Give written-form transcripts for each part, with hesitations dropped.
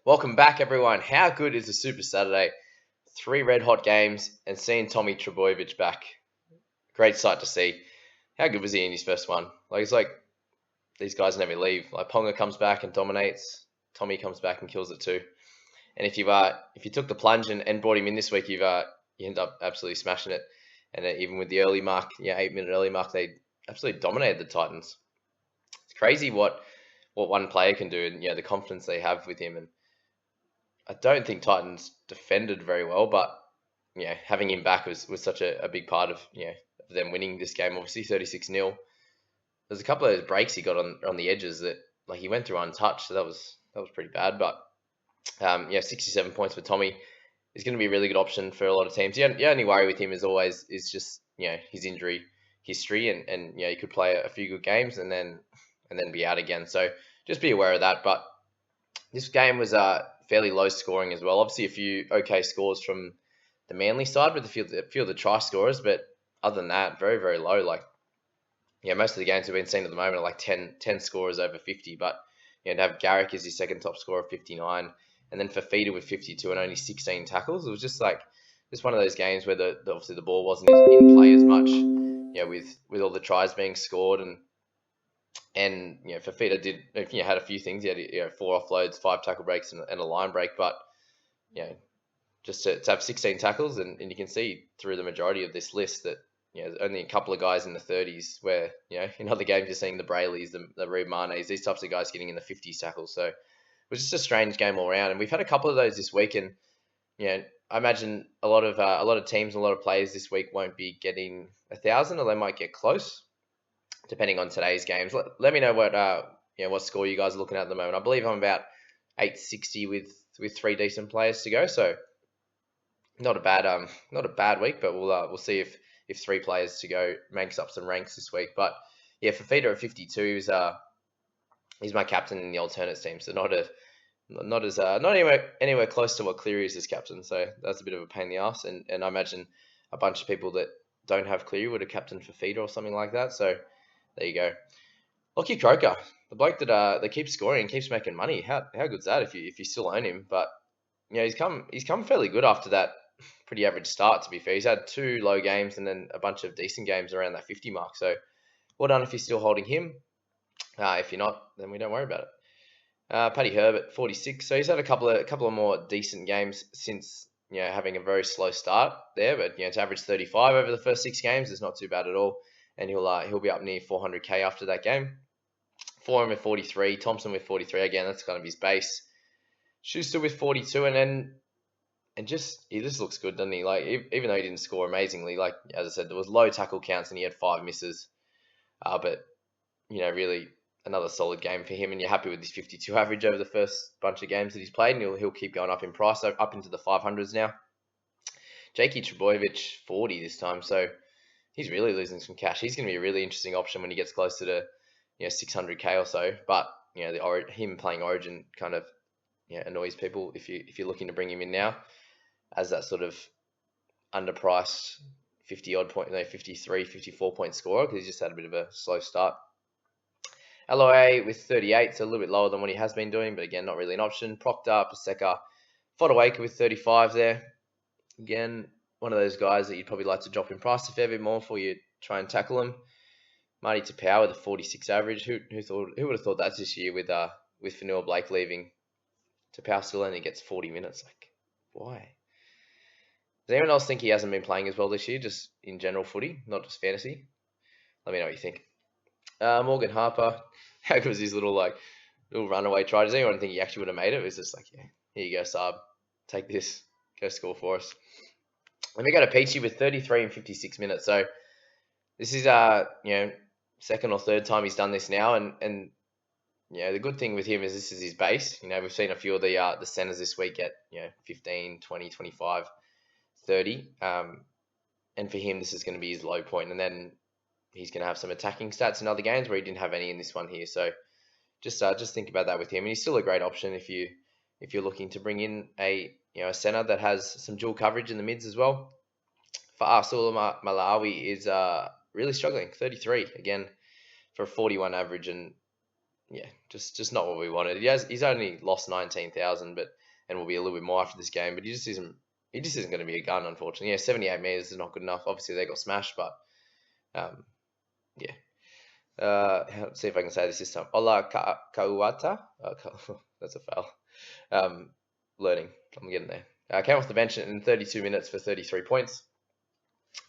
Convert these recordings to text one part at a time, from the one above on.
Welcome back, everyone. How good is the Super Saturday? 3 red hot games and seeing Tommy Trbojevic back. Great sight to see. How good was he in his first one? It's like these guys never leave. Like Ponga comes back and dominates. Tommy comes back and kills it too. And if you took the plunge and brought him in this week, you end up absolutely smashing it. And even with the early mark, 8-minute early mark, they absolutely dominated the Titans. It's crazy what one player can do, and the confidence they have with him. And I don't think Titans defended very well, but having him back was such a big part of of them winning this game. Obviously, 36-0. There's a couple of those breaks he got on the edges that he went through untouched, so that was pretty bad. But 67 points for Tommy is going to be a really good option for a lot of teams. The only worry with him is just his injury history, and he could play a few good games and then be out again. So just be aware of that. But this game was fairly low scoring as well. Obviously, a few okay scores from the Manly side with a few of the try scorers, but other than that, very, very low. Most of the games we've been seeing at the moment are like 10 scorers over 50, but to have Garrick as his second top scorer of 59, and then Fafita with 52 and only 16 tackles. It was just one of those games where obviously the ball wasn't in play as much, with all the tries being scored, and Fafita did had a few things. He had 4 offloads, 5 tackle breaks, and a line break. But just to have 16 tackles, and you can see through the majority of this list that there's only a couple of guys in the 30s. Where in other games you're seeing the Brayleys, the Reed Manes, these types of guys getting in the 50s tackles. So it was just a strange game all around. And we've had a couple of those this week, and I imagine a lot of teams and a lot of players this week won't be getting 1,000, or they might get close, depending on today's games. Let me know what score you guys are looking at the moment. I believe I'm about 860 with 3 decent players to go. So not a bad week, but we'll see if 3 players to go makes up some ranks this week. But Fafita at 52 is my captain in the alternates team. So not anywhere close to what Cleary is as captain. So that's a bit of a pain in the ass. And I imagine a bunch of people that don't have Cleary would have captained Fafita or something like that. So there you go. Lockie Croker, the bloke that keeps scoring and keeps making money. How good's that if you still own him? But he's come fairly good after that pretty average start, to be fair. He's had 2 low games and then a bunch of decent games around that 50 mark. So well done if you're still holding him. If you're not, then we don't worry about it. Paddy Herbert, 46. So he's had a couple of more decent games since having a very slow start there. But to average 35 over the first 6 games is not too bad at all. And he'll be up near 400k after that game. Foran with 43, Thompson with 43. Again, that's kind of his base. Schuster with 42, and he just looks good, doesn't he? Even though he didn't score amazingly, as I said, there was low tackle counts and he had 5 misses. But really another solid game for him, and you're happy with his 52 average over the first bunch of games that he's played, and he'll keep going up in price, so up into the 500s now. Jakey Trbojevic, 40 this time, so he's really losing some cash. He's going to be a really interesting option when he gets closer to 600k or so. But him playing Origin kind of annoys people if you're looking to bring him in now as that sort of underpriced 53, 54 point scorer, because he's just had a bit of a slow start. LOA with 38, so a little bit lower than what he has been doing, but again, not really an option. Proctor, Paseka, Fodawaker with 35 there. Again, one of those guys that you'd probably like to drop in price a fair bit more before you try and tackle him. Marty Tapau with a 46 average. Who would have thought that this year with Fanua Blake leaving? Tapau still only gets 40 minutes. Why? Does anyone else think he hasn't been playing as well this year, just in general footy, not just fantasy? Let me know what you think. Morgan Harper, how good was his little runaway try? Does anyone think he actually would have made it? It was just here you go, Saab, take this, go score for us. Let me go to Peachy with 33 and 56 minutes. So this is second or third time he's done this now, and the good thing with him is this is his base. We've seen a few of the centers this week at 15, 20, 25, 30, and for him this is going to be his low point, and then he's going to have some attacking stats in other games where he didn't have any in this one here. So just think about that with him, and he's still a great option if you're looking to bring in a center that has some dual coverage in the mids as well. For Arsul Malawi is really struggling, 33 again for a 41 average, and yeah, just not what we wanted. He's only lost 19,000, and will be a little bit more after this game. But he just isn't going to be a gun, unfortunately. Yeah, 78 meters is not good enough. Obviously they got smashed, but um, yeah. Let's see if I can say this time. Ola Kawata. That's a fail. Learning. I'm getting there. Came off the bench in 32 minutes for 33 points.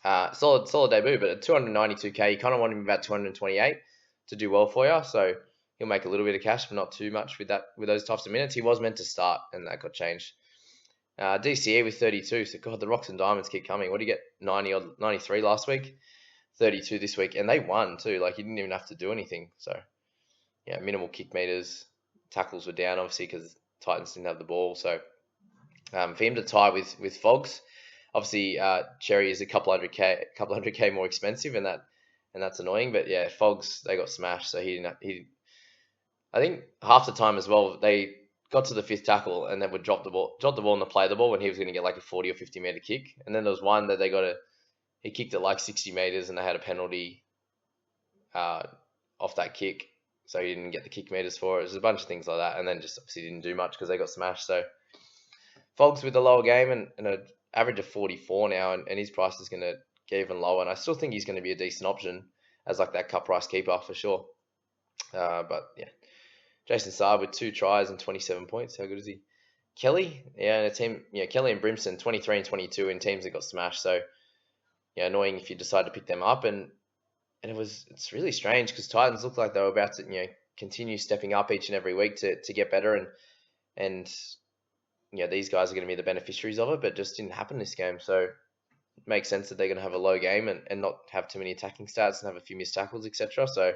Solid debut, but at 292k, you kind of want him about 228 to do well for you. So he'll make a little bit of cash, but not too much with those types of minutes. He was meant to start, and that got changed. DCE with 32. So God, the Rocks and Diamonds keep coming. What do you get? 90 or 93 last week, 32 this week, and they won too. Like he didn't even have to do anything. So yeah, minimal kick meters. Tackles were down obviously because Titans didn't have the ball. So for him to tie with Fogs. Obviously, Cherry is a couple hundred k more expensive, and that's annoying. But yeah, Fogs, they got smashed, so I think half the time as well they got to the fifth tackle and then would drop the ball and play the ball when he was going to get like a 40 or 50 meter kick, and then there was one that he kicked it like 60 meters and they had a penalty off that kick, so he didn't get the kick meters for it. There's a bunch of things like that, and then just obviously didn't do much because they got smashed. So Fogs with a lower game and an average of 44 now, and his price is going to get even lower. And I still think he's going to be a decent option as like that cut price keeper for sure. But yeah, Jason Saab with 2 tries and 27 points. How good is he? Kelly, yeah, and a team, yeah, Kelly and Brimson, 23 and 22 in teams that got smashed. So yeah, annoying if you decide to pick them up. And it's really strange because Titans looked like they were about to continue stepping up each and every week to get better, and these guys are going to be the beneficiaries of it, but just didn't happen this game. So it makes sense that they're going to have a low game and not have too many attacking stats and have a few missed tackles, etc. So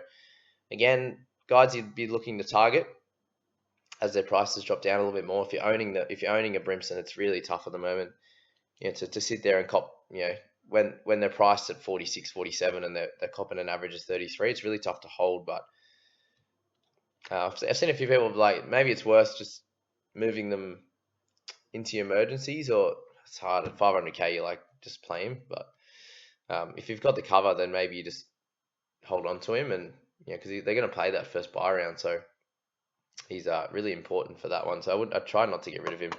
again, guys you'd be looking to target as their prices drop down a little bit more. If you're owning a Brimson, it's really tough at the moment. To sit there and cop, when they're priced at 46, 47 and they're copping an average of 33, it's really tough to hold. But I've seen a few people like maybe it's worth just moving them into your emergencies, or it's hard at 500k. You just play him, but if you've got the cover, then maybe you just hold on to him, and because they're going to play that first bye round, so he's really important for that one. So I'd try not to get rid of him.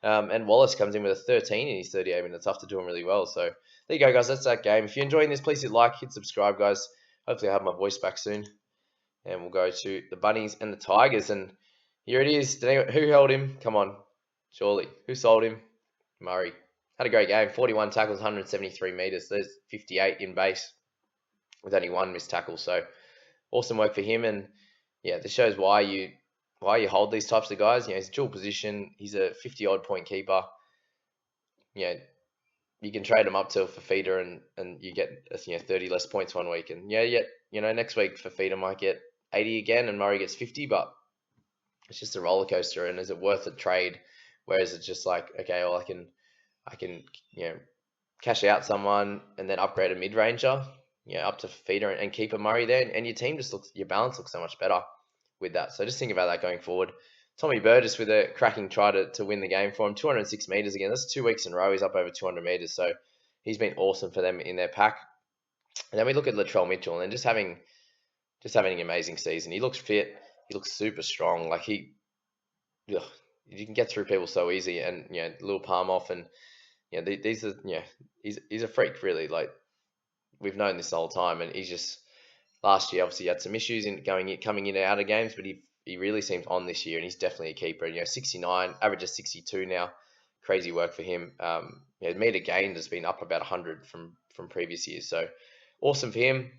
And Wallace comes in with a 13 in his 38 minutes after doing really well. So there you go, guys. That's that game. If you're enjoying this, please hit like, hit subscribe, guys. Hopefully I have my voice back soon. And we'll go to the Bunnies and the Tigers. And here it is. Who held him? Come on. Surely. Who sold him? Murray. Had a great game. 41 tackles, 173 meters. There's 58 in base with only 1 missed tackle. So awesome work for him. And yeah, this shows why you hold these types of guys. He's dual position. He's a 50-odd point keeper. You can trade him up to for feeder and you get 30 less points one week. And next week for feeder might get 80 again and Murray gets 50, but it's just a roller coaster. And is it worth a trade? Whereas it's just like, okay, well, I can cash out someone and then upgrade a mid-ranger, up to feeder and keep a Murray there. And your balance looks so much better with that. So just think about that going forward. Tommy Burgess with a cracking try to win the game for him. 206 meters again. That's 2 weeks in a row. He's up over 200 meters. So he's been awesome for them in their pack. And then we look at Latrell Mitchell and just having an amazing season. He looks fit. He looks super strong. Like you can get through people so easy. And little palm off and these are he's a freak really. Like we've known this the whole time, and he's just last year obviously he had some issues coming in and out of games, but he really seems on this year, and he's definitely a keeper. And 69, average of 62 now, crazy work for him. Meter gained has been up about 100 from previous years, so awesome for him.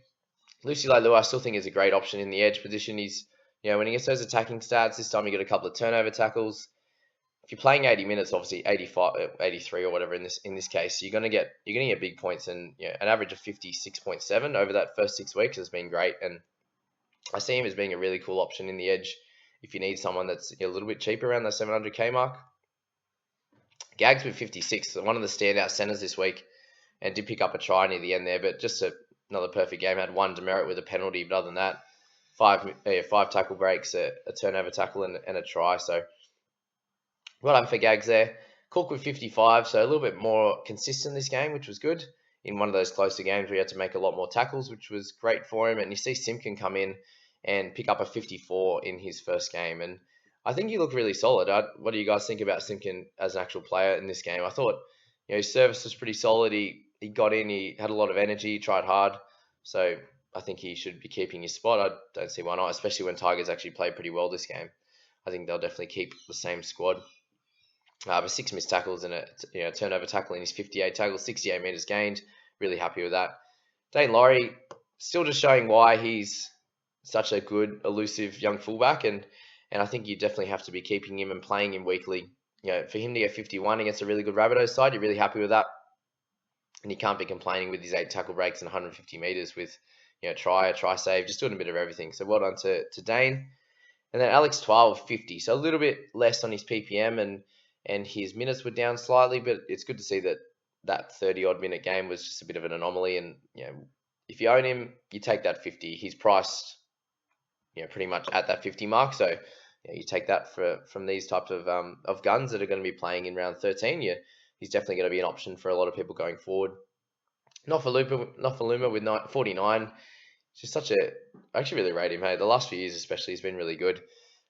Lucy Leilua I still think is a great option in the edge position. He's when he gets those attacking stats, this time you get a couple of turnover tackles. If you're playing 80 minutes, obviously 85, 83 or whatever in this case, you're gonna get big points, and an average of 56.7 over that first 6 weeks has been great. And I see him as being a really cool option in the edge if you need someone that's a little bit cheaper around the 700k mark. Gags with 56, one of the standout centers this week, and did pick up a try near the end there, but just another perfect game. Had 1 demerit with a penalty, but other than that, 5 tackle breaks, a turnover tackle, and a try. So well done for Gags there. Cook with 55, so a little bit more consistent this game, which was good. In one of those closer games where he had to make a lot more tackles, which was great for him. And you see Simpkin come in and pick up a 54 in his first game. And I think he looked really solid. What do you guys think about Simpkin as an actual player in this game? I thought, his service was pretty solid. He got in, he had a lot of energy, tried hard. So I think he should be keeping his spot. I don't see why not, especially when Tigers actually played pretty well this game. I think they'll definitely keep the same squad. But 6 missed tackles and a turnover tackle in his 58 tackles, 68 metres gained. Really happy with that. Dane Laurie, still just showing why he's such a good, elusive young fullback, and I think you definitely have to be keeping him and playing him weekly. For him to get 51 against a really good Rabbitohs side, you're really happy with that, and you can't be complaining with his 8 tackle breaks and 150 metres with a try save, just doing a bit of everything. So well done to Dane. And then Alex 12, 50, so a little bit less on his PPM, and his minutes were down slightly, but it's good to see that 30-odd minute game was just a bit of an anomaly. And if you own him, you take that 50. He's priced pretty much at that 50 mark. So you take that from these types of guns that are going to be playing in round 13. He's definitely going to be an option for a lot of people going forward. Not for Luma with 49. It's just I actually really rate him. Hey, the last few years especially, he's been really good.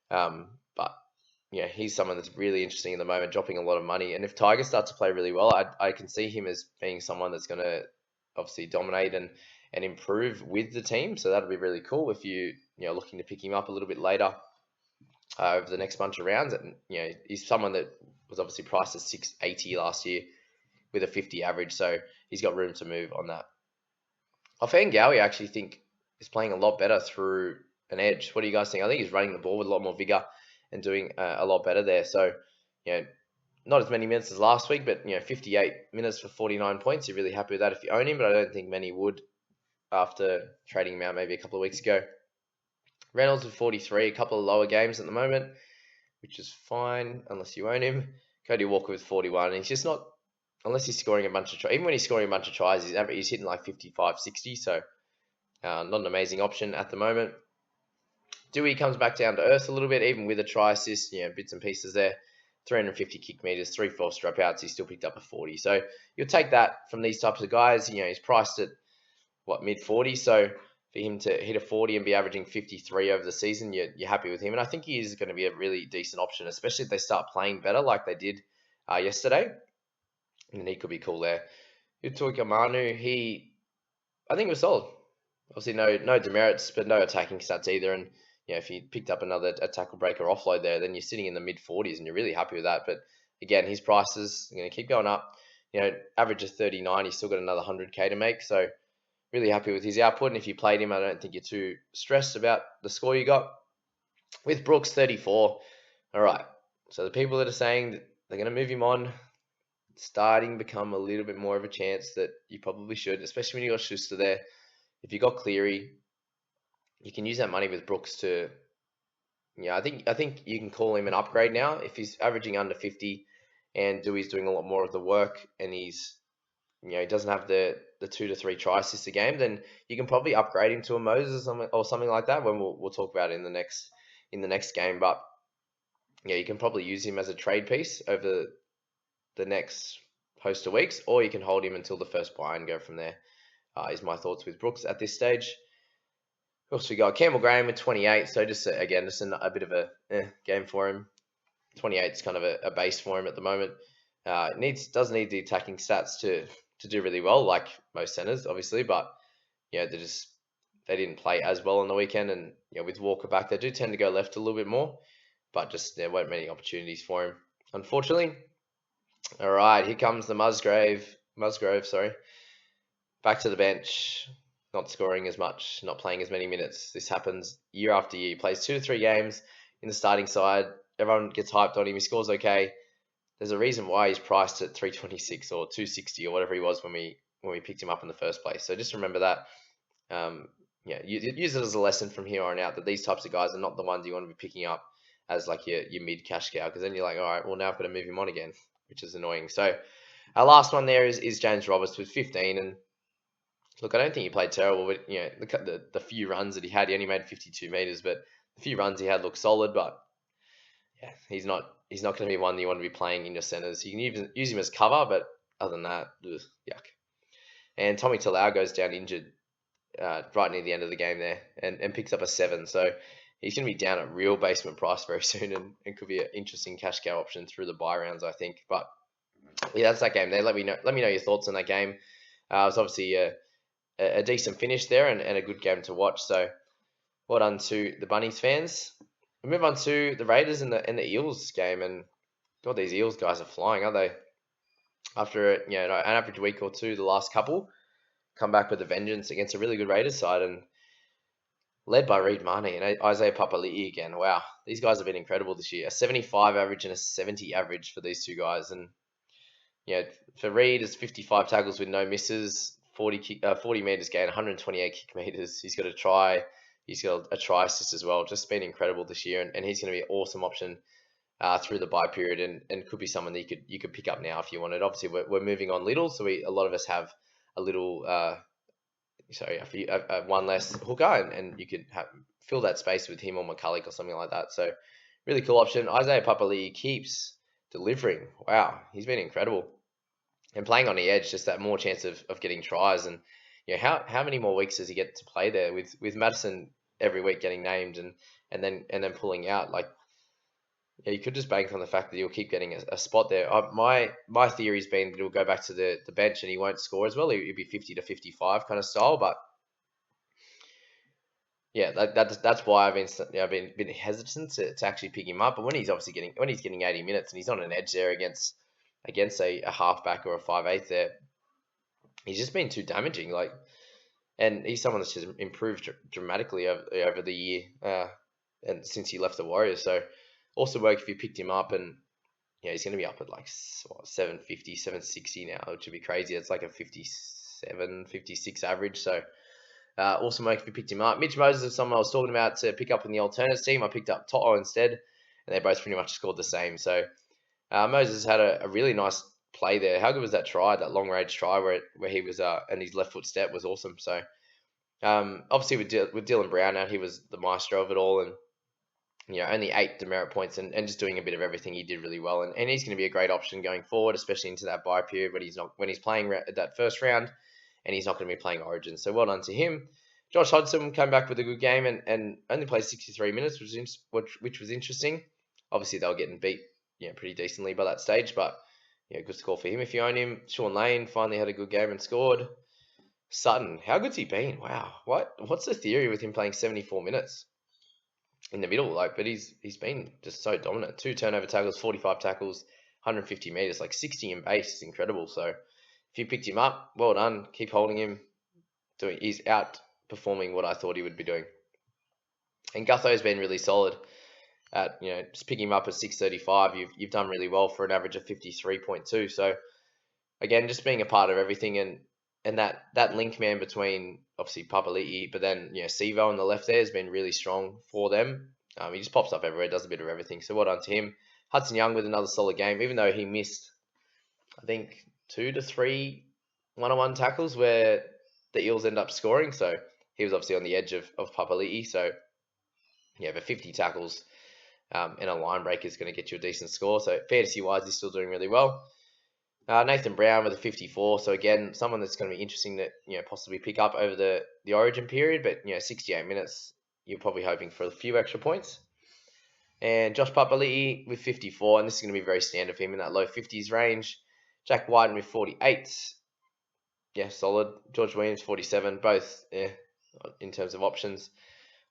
But he's someone that's really interesting at the moment, dropping a lot of money. And if Tigers start to play really well, I can see him as being someone that's going to obviously dominate and improve with the team. So that'll be really cool if you're looking to pick him up a little bit later over the next bunch of rounds. And he's someone that was obviously priced at 680 last year with a 50 average, so he's got room to move on that. Gowie, I actually think, is playing a lot better through an edge. What do you guys think? I think he's running the ball with a lot more vigor and doing a lot better there. So, not as many minutes as last week, but 58 minutes for 49 points. You're really happy with that if you own him, but I don't think many would after trading him out maybe a couple of weeks ago. Reynolds with 43, a couple of lower games at the moment, which is fine unless you own him. Cody Walker with 41, and he's just not, unless he's scoring a bunch of tries. Even when he's scoring a bunch of tries, he's hitting like 55, 60, so not an amazing option at the moment. Dewey comes back down to earth a little bit, even with a try assist, bits and pieces there. 350 kick meters, 3 forced dropouts. He still picked up a 40. So you'll take that from these types of guys. He's priced at mid 40. So for him to hit a 40 and be averaging 53 over the season, you're happy with him. And I think he is going to be a really decent option, especially if they start playing better like they did yesterday. And he could be cool there. Utuika Manu, I think it was solid. Obviously no demerits, but no attacking stats either. And if you picked up another tackle break or offload there, then you're sitting in the mid 40s and you're really happy with that. But again, his prices are going to keep going up. Average of 39, he's still got another 100k to make. So really happy with his output. And if you played him, I don't think you're too stressed about the score you got. With Brooks, 34. All right. So the people that are saying that they're going to move him on, starting to become a little bit more of a chance that you probably should, especially when you got Schuster there. If you got Cleary, you can use that money with Brooks to, I think you can call him an upgrade now. If he's averaging under 50 and Dewey's doing a lot more of the work and he's, he doesn't have the 2 to 3 try assists a game, then you can probably upgrade him to a Moses or something like that when we'll talk about it in the next game. But you can probably use him as a trade piece over the next host of weeks, or you can hold him until the first buy and go from there. Is my thoughts with Brooks at this stage. Also, we got Campbell Graham with 28. So just a bit of a game for him. 28 is kind of a base for him at the moment. Does need the attacking stats to do really well, like most centers, obviously. But they didn't play as well on the weekend, and with Walker back, they do tend to go left a little bit more. But just there weren't many opportunities for him, unfortunately. All right, here comes the Musgrove. Back to the bench, not scoring as much, not playing as many minutes. This happens year after year. He plays 2 to 3 games in the starting side. Everyone gets hyped on him. He scores okay. There's a reason why he's priced at 326 or 260 or whatever he was when we picked him up in the first place. So just remember that. Use it as a lesson from here on out that these types of guys are not the ones you want to be picking up as like your mid cash cow, because then you're like, all right, well now I've got to move him on again, which is annoying. So our last one there is James Roberts with 15, and look, I don't think he played terrible, but look at the few runs that he had. He only made 52 meters, but the few runs he had looked solid. But he's not going to be one that you want to be playing in your centers. You can even use him as cover, but other than that, yuck. And Tommy Talau goes down injured. right near the end of the game there, and picks up a 7. So he's going to be down at real basement price very soon, and could be an interesting cash cow option through the buy rounds, I think. But yeah, that's that game there. Let me know your thoughts on that game. It was obviously a decent finish there, and a good game to watch. So well done to the Bunnies fans. We move on to the Raiders and the Eels game, and God, these Eels guys are flying, aren't they? After an average week or two, the last couple come back with a vengeance against a really good Raiders side, and led by Reid Marnie and Isaiah Papali'i again. Wow, these guys have been incredible this year. A 75 average and a 70 average for these two guys, and for Reid, it's 55 tackles with no misses, 40 meters gain, 128 kick meters. He's got a try. He's got a try assist as well. Just been incredible this year, and he's going to be an awesome option through the bye period, and could be someone that you could pick up now if you wanted. Obviously, we're moving on little, so a lot of us have a little one less hooker, and you could fill that space with him or McCulloch or something like that. So really cool option. Isaiah Papali'i keeps delivering. Wow, he's been incredible. And playing on the edge, just that more chance of getting tries. And how many more weeks does he get to play there with Madison every week getting named and then pulling out? Like, yeah, you could just bank on the fact that he'll keep getting a spot there. My theory's been that he'll go back to the bench and he won't score as well. He'll be 50 to 55 kind of style, but yeah, that's why I've been hesitant to actually pick him up. But when he's getting 80 minutes and he's on an edge there against a halfback or a 5'8" there, he's just been too damaging. Like, and he's someone that's just improved dramatically over the year, and since he left the Warriors. So also work if you picked him up, and he's going to be up at like 750, 760 now, which would be crazy. It's like a 57, 56 average. So awesome work if you picked him up. Mitch Moses is someone I was talking about to pick up in the alternates team. I picked up Toto instead, and they both pretty much scored the same. So Moses had a really nice play there. How good was that try, that long range try where he was and his left foot step was awesome. So obviously with Dylan Brown out, he was the maestro of it all, and only 8 demerit points and just doing a bit of everything. He did really well, and he's going to be a great option going forward, especially into that bye period when he's playing that first round, and he's not going to be playing Origin. So well done to him. Josh Hodgson came back with a good game and only played 63 minutes, which was interesting. Obviously, they were getting beat pretty decently by that stage, but good score for him if you own him. Sean Lane finally had a good game and scored. Sutton, how good's he been? Wow, what's the theory with him playing 74 minutes in the middle? But he's been just so dominant. 2 turnover tackles, 45 tackles, 150 meters, like 60 in base is incredible. So if you picked him up, well done. Keep holding him. He's outperforming what I thought he would be doing. And Gutho's been really solid. At just picking him up at 635, you've done really well for an average of 53.2. So again, just being a part of everything, and that link man between obviously Papali'i, but then Sivo on the left there has been really strong for them. He just pops up everywhere, does a bit of everything. So well done to him. Hudson Young with another solid game, even though he missed, I think, 2 to 3 one-on-one tackles where the Eels end up scoring. So he was obviously on the edge of Papali'i. So but 50 tackles in a line break is going to get you a decent score. So fantasy-wise, he's still doing really well. Nathan Brown with a 54. So again, someone that's going to be interesting to possibly pick up over the Origin period. But 68 minutes, you're probably hoping for a few extra points. And Josh Papali'i with 54, and this is going to be very standard for him in that low 50s range. Jack Whiten with 48. Yeah, solid. George Williams 47. Both in terms of options.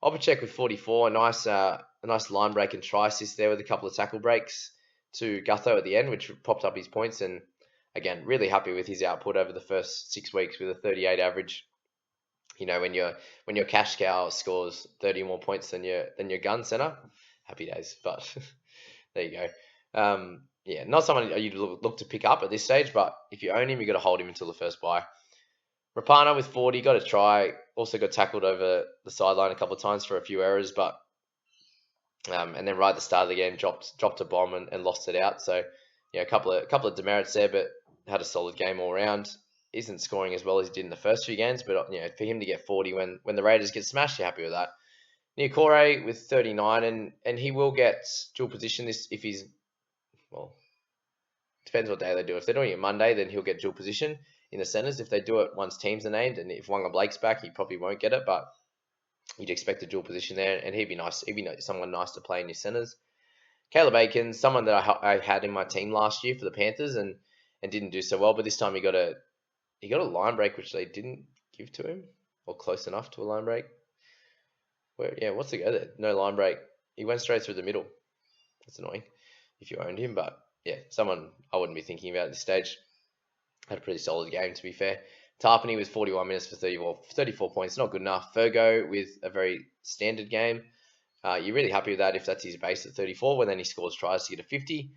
Opacek with 44. A nice line break and try assist there with a couple of tackle breaks to Gutho at the end, which popped up his points. And again, really happy with his output over the first 6 weeks with a 38 average. When your cash cow scores 30 more points than your gun center, happy days. But there you go. Not someone you'd look to pick up at this stage, but if you own him, you got to hold him until the first bye. Rapana with 40, got a try. Also got tackled over the sideline a couple of times for a few errors, but and then right at the start of the game dropped a bomb and lost it out. So a couple of demerits there, but had a solid game all around. Isn't scoring as well as he did in the first few games, but for him to get 40 when the Raiders get smashed, you're happy with that. Niokore with 39, and he will get dual position this if he's depends what day they do. If they're doing it Monday, then he'll get dual position. in the centres if they do it once teams are named. And if Wanga Blake's back, he probably won't get it, but you'd expect a dual position there, and he'd be nice. He'd be someone nice to play in your centres. Caleb Aiken, someone that I had in my team last year for the Panthers and didn't do so well, but this time he got a line break which they didn't give to him, or close enough to a line break. What's the go there? No line break. He went straight through the middle. That's annoying if you owned him, but yeah, someone I wouldn't be thinking about at this stage. Had a pretty solid game, to be fair. Tarpany with 41 minutes for 34 points, not good enough. Virgo with a very standard game. You're really happy with that if that's his base at 34, when then he scores tries to get a 50.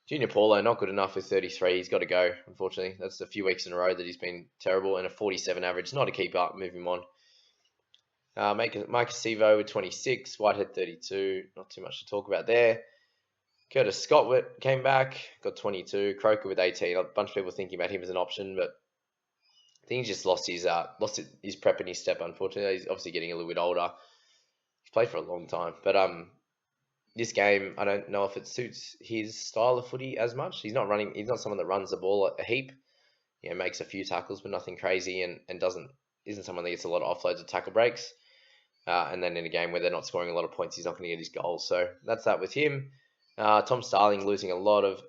Junior Paulo, not good enough with 33. He's got to go, unfortunately. That's a few weeks in a row that he's been terrible, and a 47 average. Not a keeper. Move him on. Mike Acevo with 26. Whitehead 32. Not too much to talk about there. Curtis Scott came back, got 22. Croker with 18. A bunch of people thinking about him as an option, but I think he just lost his prep and his step, unfortunately. He's obviously getting a little bit older. He's played for a long time. But this game, I don't know if it suits his style of footy as much. He's not someone that runs the ball a heap. Makes a few tackles, but nothing crazy, and isn't someone that gets a lot of offloads or tackle breaks. And then in a game where they're not scoring a lot of points, he's not going to get his goals. So that's that with him. Tom Starling losing a lot of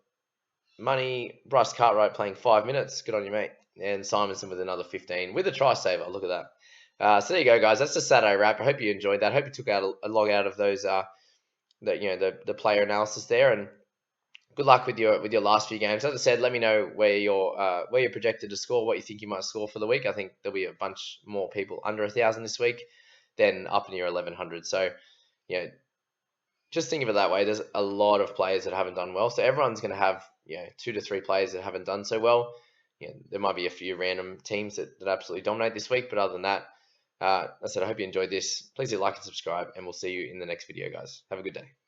money. Bryce Cartwright playing 5 minutes. Good on you, mate. And Simonson with another 15 with a try saver. Look at that. So there you go, guys. That's the Saturday wrap. I hope you enjoyed that. I hope you took out a log out of those the player analysis there, and good luck with your last few games. As I said, let me know where you're projected to score, what you think you might score for the week. I think there'll be a bunch more people under 1,000 this week than up in your 1,100. So just think of it that way. There's a lot of players that haven't done well, so everyone's going to have 2 to 3 players that haven't done so well. There might be a few random teams that absolutely dominate this week, but other than that, I hope you enjoyed this. Please hit like and subscribe, and we'll see you in the next video, guys. Have a good day.